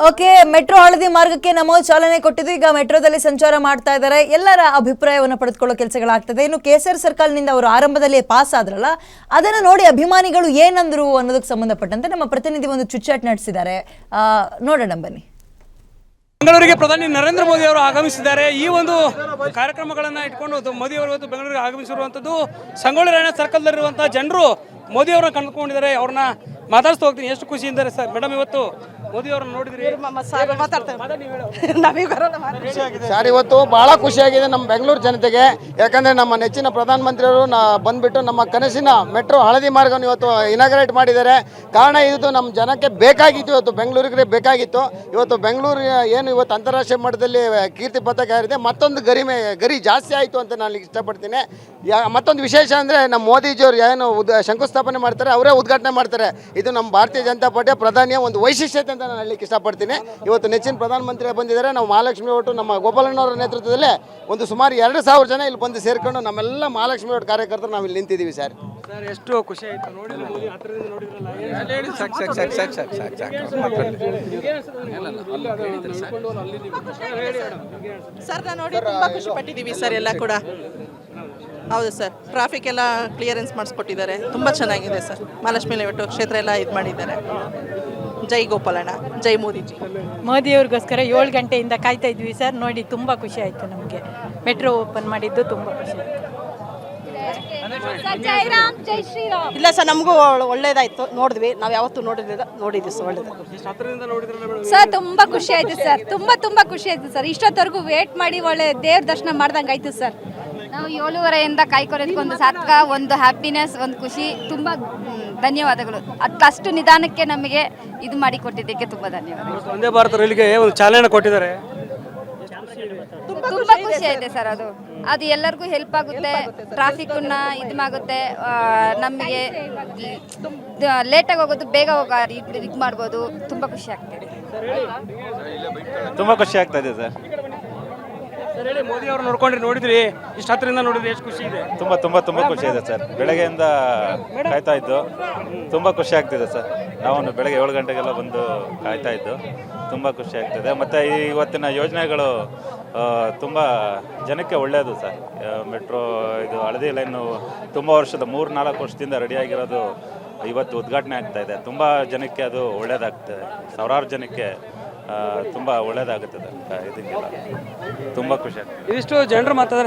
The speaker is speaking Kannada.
ಓಕೆ, ಮೆಟ್ರೋ ಹಳದಿ ಮಾರ್ಗಕ್ಕೆ ನಮೋ ಚಾಲನೆ ಕೊಟ್ಟಿದ್ದು. ಈಗ ಮೆಟ್ರೋದಲ್ಲಿ ಸಂಚಾರ ಮಾಡ್ತಾ ಇದ್ದಾರೆ. ಎಲ್ಲರ ಅಭಿಪ್ರಾಯವನ್ನು ಪಡೆದುಕೊಳ್ಳೋ ಕೆಲಸಗಳಾಗ್ತದೆ. ಇನ್ನು ಕೆಎಸ್ಆರ್ ಸರ್ಕಲ್ನಿಂದ ಅವರು ಆರಂಭದಲ್ಲಿ ಪಾಸ್ ಆದ್ರಲ್ಲ, ಅದನ್ನು ನೋಡಿ ಅಭಿಮಾನಿಗಳು ಏನಂದ್ರು ಅನ್ನೋದಕ್ಕೆ ಸಂಬಂಧಪಟ್ಟಂತೆ ನಮ್ಮ ಪ್ರತಿನಿಧಿ ಒಂದು ಚುಚ್ಚಾಟ್ ನಡೆಸಿದ್ದಾರೆ. ನೋಡೋಣ ಬನ್ನಿ. ಬೆಂಗಳೂರಿಗೆ ಪ್ರಧಾನಿ ನರೇಂದ್ರ ಮೋದಿ ಅವರು ಆಗಮಿಸಿದ್ದಾರೆ. ಈ ಒಂದು ಕಾರ್ಯಕ್ರಮಗಳನ್ನು ಇಟ್ಕೊಂಡು ಮೋದಿ ಅವರು ಇವತ್ತು ಬೆಂಗಳೂರಿಗೆ ಆಗಮಿಸಿರುವಂಥದ್ದು. ಸಂಗೊಳ್ಳಿ ರಾಯಣ್ಣ ಸರ್ಕಲ್ದಲ್ಲಿರುವಂತಹ ಜನರು ಮೋದಿ ಅವರನ್ನ ಕಂಡುಕೊಂಡಿದ್ದಾರೆ. ಅವ್ರನ್ನ ಮಾತಾಡ್ತಾ ಹೋಗ್ತೀನಿ. ಎಷ್ಟು ಖುಷಿ ಇದ್ದಾರೆ ಸರ್ ಮೇಡಮ್ ಇವತ್ತು ಮೋದಿ ಅವ್ರನ್ನ ನೋಡಿದ್ರಿ? ಸರ್, ಇವತ್ತು ಬಹಳ ಖುಷಿಯಾಗಿದೆ ನಮ್ಮ ಬೆಂಗಳೂರು ಜನತೆಗೆ. ಯಾಕಂದರೆ ನಮ್ಮ ನೆಚ್ಚಿನ ಪ್ರಧಾನಮಂತ್ರಿಯವರು ಬಂದುಬಿಟ್ಟು ನಮ್ಮ ಕನಸಿನ ಮೆಟ್ರೋ ಹಳದಿ ಮಾರ್ಗವನ್ನು ಇವತ್ತು ಇನಾಗ್ರೇಟ್ ಮಾಡಿದ್ದಾರೆ. ಕಾರಣ ಇದು ನಮ್ಮ ಜನಕ್ಕೆ ಬೇಕಾಗಿತ್ತು, ಇವತ್ತು ಬೆಂಗಳೂರಿಗೆ ಬೇಕಾಗಿತ್ತು. ಇವತ್ತು ಬೆಂಗಳೂರು ಏನು ಇವತ್ತು ಅಂತಾರಾಷ್ಟ್ರೀಯ ಮಟ್ಟದಲ್ಲಿ ಕೀರ್ತಿ ಪತಾಕ ಏರಿದೆ. ಮತ್ತೊಂದು ಗರಿ ಜಾಸ್ತಿ ಆಯಿತು ಅಂತ ನಾನು ಇಷ್ಟಪಡ್ತೀನಿ. ಮತ್ತೊಂದು ವಿಶೇಷ ಅಂದರೆ ನಮ್ಮ ಮೋದಿಜಿಯವರು ಏನು ಶಂಕುಸ್ಥಾಪನೆ ಮಾಡ್ತಾರೆ, ಅವರೇ ಉದ್ಘಾಟನೆ ಮಾಡ್ತಾರೆ. ಇದು ನಮ್ಮ ಭಾರತೀಯ ಜನತಾ ಪಾರ್ಟಿಯ ಪ್ರಧಾನಿಯ ಒಂದು ವೈಶಿಷ್ಟ್ಯತೆ ಅಂತ ನಾನು ಹೇಳಲಿಕ್ಕೆ ಇಷ್ಟಪಡ್ತೀನಿ. ಇವತ್ತು ನೆಚ್ಚಿನ ಪ್ರಧಾನಮಂತ್ರಿ ಬಂದಿದ್ದಾರೆ. ನಾವು ಮಹಾಲಕ್ಷ್ಮಿ ಒಟ್ಟು ನಮ್ಮ ಗೋಪಾಲಣ್ಣವರ ನೇತೃತ್ವದಲ್ಲಿ ಒಂದು ಸುಮಾರು 2,000 ಜನ ಇಲ್ಲಿ ಬಂದು ಸೇರ್ಕೊಂಡು ನಮ್ಮೆಲ್ಲ ಮಹಾಲಕ್ಷ್ಮಿ ಒಟ್ಟು ಕಾರ್ಯಕರ್ತರು ನಾವು ಇಲ್ಲಿ ನಿಂತಿದ್ದೀವಿ ಸರ್. ಸರ್, ಎಷ್ಟು ಖುಷಿ ಆಯಿತು ನೋಡಿದ್ರೆ ಮೋದಿ ಹತ್ತಿರದಿಂದ ನೋಡಿದ್ರಲ್ಲ? ಸರ್, ನಾನು ನೋಡಿ ತುಂಬ ಖುಷಿ ಪಟ್ಟಿದ್ದೀವಿ ಸರ್. ಎಲ್ಲ ಕೂಡ ಹೌದು ಸರ್. ಟ್ರಾಫಿಕ್ ಎಲ್ಲ ಕ್ಲಿಯರೆನ್ಸ್ ಮಾಡಿಸ್ಕೊಟ್ಟಿದ್ದಾರೆ. ತುಂಬ ಚೆನ್ನಾಗಿದೆ ಸರ್. ಮಹಾಲಕ್ಷ್ಮಿ ಲೇಔಟ್ ಕ್ಷೇತ್ರ ಎಲ್ಲ ಇದು ಮಾಡಿದ್ದಾರೆ. ಜೈ ಗೋಪಾಲಣ್ಣ, ಜೈ ಮೋದಿಜಿ. ಮೋದಿಯವ್ರಿಗೋಸ್ಕರ 7 ಗಂಟೆಯಿಂದ ಕಾಯ್ತಾ ಇದ್ವಿ ಸರ್. ನೋಡಿ ತುಂಬ ಖುಷಿ ಆಯಿತು ನಮಗೆ. ಮೆಟ್ರೋ ಓಪನ್ ಮಾಡಿದ್ದು ತುಂಬ ಖುಷಿ ಆಯಿತು. ಇಲ್ಲ ಸರ್, ನಮಗೂ ಒಳ್ಳೇದಾಯ್ತು. ನೋಡಿದ್ವಿ, ನಾವು ಯಾವತ್ತೂ ನೋಡಿದ್ವಿ ಸರ್. ಒಳ್ಳೇದು ಸರ್, ತುಂಬ ಖುಷಿ ಆಯ್ತು ಸರ್. ತುಂಬ ಖುಷಿ ಆಯ್ತು ಸರ್. ಇಷ್ಟೊತ್ತವರೆಗೂ ವೇಟ್ ಮಾಡಿ ಒಳ್ಳೆ ದೇವ್ರ ದರ್ಶನ ಮಾಡ್ದಂಗೆ ಆಯ್ತು ಸರ್. ನಾವು 7:30 ಕಾಯ್ಕೊಳೋದಕ್ಕೊಂದು ಸಾರ್ಥಕ, ಒಂದು ಹ್ಯಾಪಿನೆಸ್, ಒಂದು ಖುಷಿ. ತುಂಬ ಧನ್ಯವಾದಗಳು. ಅಷ್ಟು ನಿಧಾನಕ್ಕೆ ನಮಗೆ ಇದು ಮಾಡಿ ಕೊಟ್ಟಿದ್ದಕ್ಕೆ ತುಂಬ ಧನ್ಯವಾದ. ವಂದೇ ಭಾರತ ರೈಲಿಗೆ ಒಂದು ಚಾಲನೆ ಕೊಟ್ಟಿದ್ದಾರೆ. ತುಂಬ ಖುಷಿ ಆಯ್ತು ಸರ್. ಅದು ಎಲ್ಲರಿಗೂ ಹೆಲ್ಪ್ ಆಗುತ್ತೆ. ಟ್ರಾಫಿಕ್ಕನ್ನ ಇದು ಆಗುತ್ತೆ. ನಮಗೆ ಲೇಟಾಗಿ ಹೋಗೋದು ಬೇಗ ಇದು ಮಾಡ್ಬೋದು. ತುಂಬ ಖುಷಿ ಆಗ್ತದೆ. ತುಂಬ ಖುಷಿ ಆಗ್ತಾ ಇದೆ ಸರ್. ಸರ್ ಹೇಳಿ, ಮೋದಿ ಅವ್ರು ನೋಡಿದ್ರಿ? ಇಷ್ಟು ಹತ್ತಿರದಿಂದ ನೋಡಿದ್ರಿ, ಎಷ್ಟು ಖುಷಿ ಇದೆ? ತುಂಬ ಖುಷಿ ಇದೆ ಸರ್. ಬೆಳಗ್ಗೆಯಿಂದ ಕಾಯ್ತಾ ಇದ್ದು ತುಂಬ ಖುಷಿ ಆಗ್ತಿದೆ ಸರ್. ನಾವು ಬೆಳಗ್ಗೆ 7 ಗಂಟೆಗೆಲ್ಲ ಬಂದು ಕಾಯ್ತಾ ಇದ್ದು ತುಂಬ ಖುಷಿ ಆಗ್ತಿದೆ. ಮತ್ತು ಇವತ್ತಿನ ಯೋಜನೆಗಳು ತುಂಬ ಜನಕ್ಕೆ ಒಳ್ಳೆಯದು ಸರ್. ಮೆಟ್ರೋ ಇದು ಹಳದಿ ಲೈನು ತುಂಬ ವರ್ಷದ 3-4 ವರ್ಷದಿಂದ ರೆಡಿಯಾಗಿರೋದು ಇವತ್ತು ಉದ್ಘಾಟನೆ ಆಗ್ತಾ ಇದೆ. ತುಂಬ ಜನಕ್ಕೆ ಅದು ಒಳ್ಳೆಯದಾಗ್ತದೆ. ಸಾವಿರಾರು ಜನಕ್ಕೆ ತುಂಬ ಒಳ್ಳೆಯದಾಗುತ್ತದೆ. ಇದಕ್ಕೆಲ್ಲ ತುಂಬ ಖುಷಿ ಆಗ್ತದೆ. ಇದಿಷ್ಟು ಜನರು ಮಾತಾಡಿದ್ರೆ